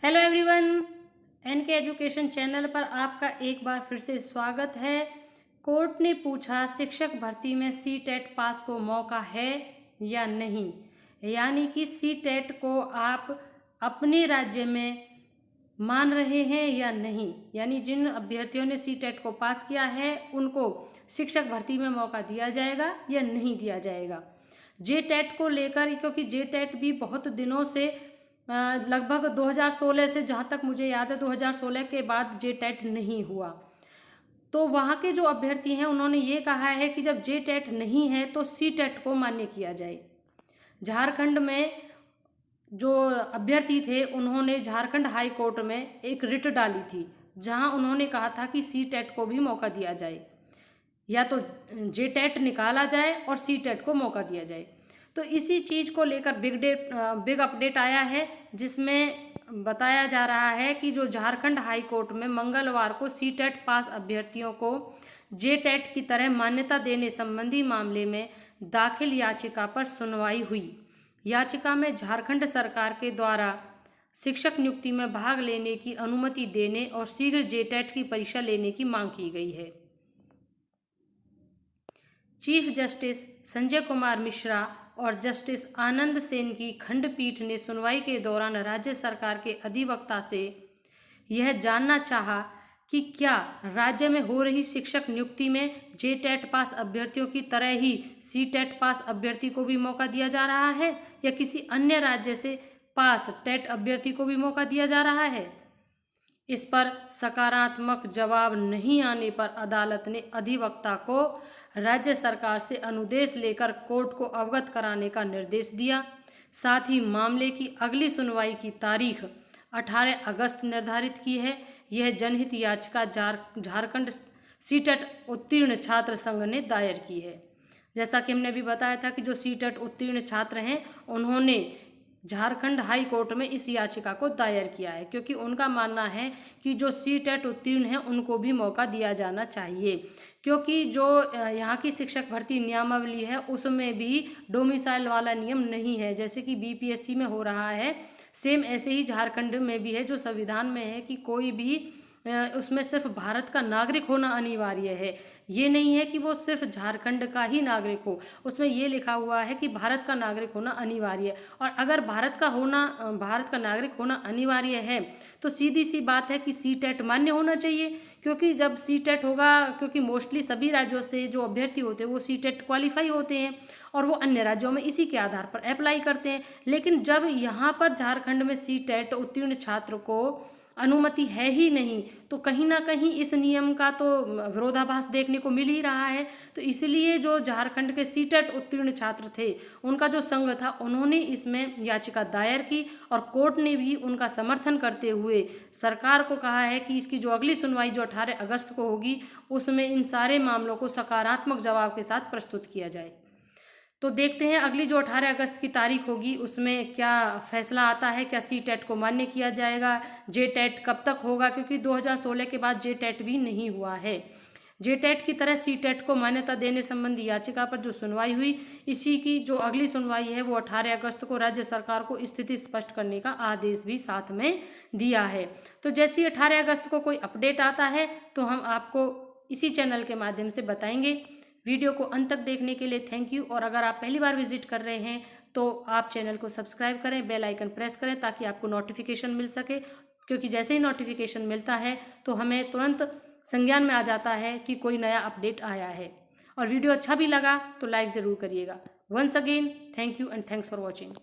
Hello everyone, NK education channel पर आपका एक बार फिर से स्वागत है। कोर्ट ने पूछा शिक्षक भर्ती में सीटेट पास को मौका है या नहीं, यानी कि सीटेट को आप अपने राज्य में मान रहे हैं या नहीं। यानी जिन अभ्यर्थियों ने सीटेट को पास किया है उनको शिक्षक भर्ती में मौका दिया जाएगा या नहीं दिया जाएगा। जेटेट को लेकर, क्योंकि जेटेट भी बहुत दिनों से लगभग 2016 से, जहाँ तक मुझे याद है 2016 के बाद जेटेट नहीं हुआ। तो वहाँ के जो अभ्यर्थी हैं उन्होंने ये कहा है कि जब जेटेट नहीं है तो सीटेट को मान्य किया जाए। झारखंड में जो अभ्यर्थी थे उन्होंने झारखंड हाई कोर्ट में एक रिट डाली थी, जहाँ उन्होंने कहा था कि सीटेट को भी मौका दिया जाए, या तो जेटेट निकाला जाए और सीटेट को मौका दिया जाए। तो इसी चीज़ को लेकर बिग अपडेट आया है, जिसमें बताया जा रहा है कि जो झारखंड हाई कोर्ट में मंगलवार को सीटेट पास अभ्यर्थियों को जेटेट की तरह मान्यता देने संबंधी मामले में दाखिल याचिका पर सुनवाई हुई। याचिका में झारखंड सरकार के द्वारा शिक्षक नियुक्ति में भाग लेने की अनुमति देने और शीघ्र जेटेट की परीक्षा लेने की मांग की गई है। चीफ जस्टिस संजय कुमार मिश्रा और जस्टिस आनंद सेन की खंडपीठ ने सुनवाई के दौरान राज्य सरकार के अधिवक्ता से यह जानना चाहा कि क्या राज्य में हो रही शिक्षक नियुक्ति में जेटेट पास अभ्यर्थियों की तरह ही सीटेट पास अभ्यर्थी को भी मौका दिया जा रहा है, या किसी अन्य राज्य से पास टेट अभ्यर्थी को भी मौका दिया जा रहा है। इस पर सकारात्मक जवाब नहीं आने पर अदालत ने अधिवक्ता को राज्य सरकार से अनुदेश लेकर कोर्ट को अवगत कराने का निर्देश दिया। साथ ही मामले की अगली सुनवाई की तारीख 18 अगस्त निर्धारित की है। यह जनहित याचिका झारखंड सीटेट उत्तीर्ण छात्र संघ ने दायर की है। जैसा कि हमने अभी बताया था कि जो सीटेट उत्तीर्ण छात्र हैं उन्होंने झारखंड हाई कोर्ट में इस याचिका को दायर किया है, क्योंकि उनका मानना है कि जो सीटेट उत्तीर्ण हैं उनको भी मौका दिया जाना चाहिए, क्योंकि जो यहाँ की शिक्षक भर्ती नियमावली है उसमें भी डोमिसाइल वाला नियम नहीं है, जैसे कि बीपीएससी में हो रहा है। सेम ऐसे ही झारखंड में भी है, जो संविधान में है कि कोई भी उसमें सिर्फ भारत का नागरिक होना अनिवार्य है। ये नहीं है कि वो सिर्फ झारखंड का ही नागरिक हो, उसमें ये लिखा हुआ है कि भारत का नागरिक होना अनिवार्य है। और अगर भारत का नागरिक होना अनिवार्य है तो सीधी सी बात है कि सीटेट मान्य होना चाहिए, क्योंकि जब सीटेट होगा, क्योंकि मोस्टली सभी राज्यों से जो अभ्यर्थी होते हैं वो सीटेट क्वालिफाई होते हैं और वो अन्य राज्यों में इसी के आधार पर अप्लाई करते हैं। लेकिन जब यहाँ पर झारखंड में सीटेट उत्तीर्ण छात्र को अनुमति है ही नहीं, तो कहीं ना कहीं इस नियम का तो विरोधाभास देखने को मिल ही रहा है। तो इसलिए जो झारखंड के सीटेट उत्तीर्ण छात्र थे उनका जो संघ था उन्होंने इसमें याचिका दायर की, और कोर्ट ने भी उनका समर्थन करते हुए सरकार को कहा है कि इसकी जो अगली सुनवाई जो 18 अगस्त को होगी उसमें इन सारे मामलों को सकारात्मक जवाब के साथ प्रस्तुत किया जाए। तो देखते हैं अगली जो 18 अगस्त की तारीख होगी उसमें क्या फैसला आता है, क्या सीटेट को मान्य किया जाएगा, जेटेट कब तक होगा, क्योंकि 2016 के बाद जेटेट भी नहीं हुआ है। जेटेट की तरह सीटेट को मान्यता देने संबंधी याचिका पर जो सुनवाई हुई, इसी की जो अगली सुनवाई है वो 18 अगस्त को राज्य सरकार को स्थिति स्पष्ट करने का आदेश भी साथ में दिया है। तो जैसे ही 18 अगस्त को कोई अपडेट आता है तो हम आपको इसी चैनल के माध्यम से बताएंगे। वीडियो को अंत तक देखने के लिए थैंक यू। और अगर आप पहली बार विजिट कर रहे हैं तो आप चैनल को सब्सक्राइब करें, बेल आइकन प्रेस करें ताकि आपको नोटिफिकेशन मिल सके, क्योंकि जैसे ही नोटिफिकेशन मिलता है तो हमें तुरंत संज्ञान में आ जाता है कि कोई नया अपडेट आया है। और वीडियो अच्छा भी लगा तो लाइक ज़रूर करिएगा। Once again thank you and thanks for watching.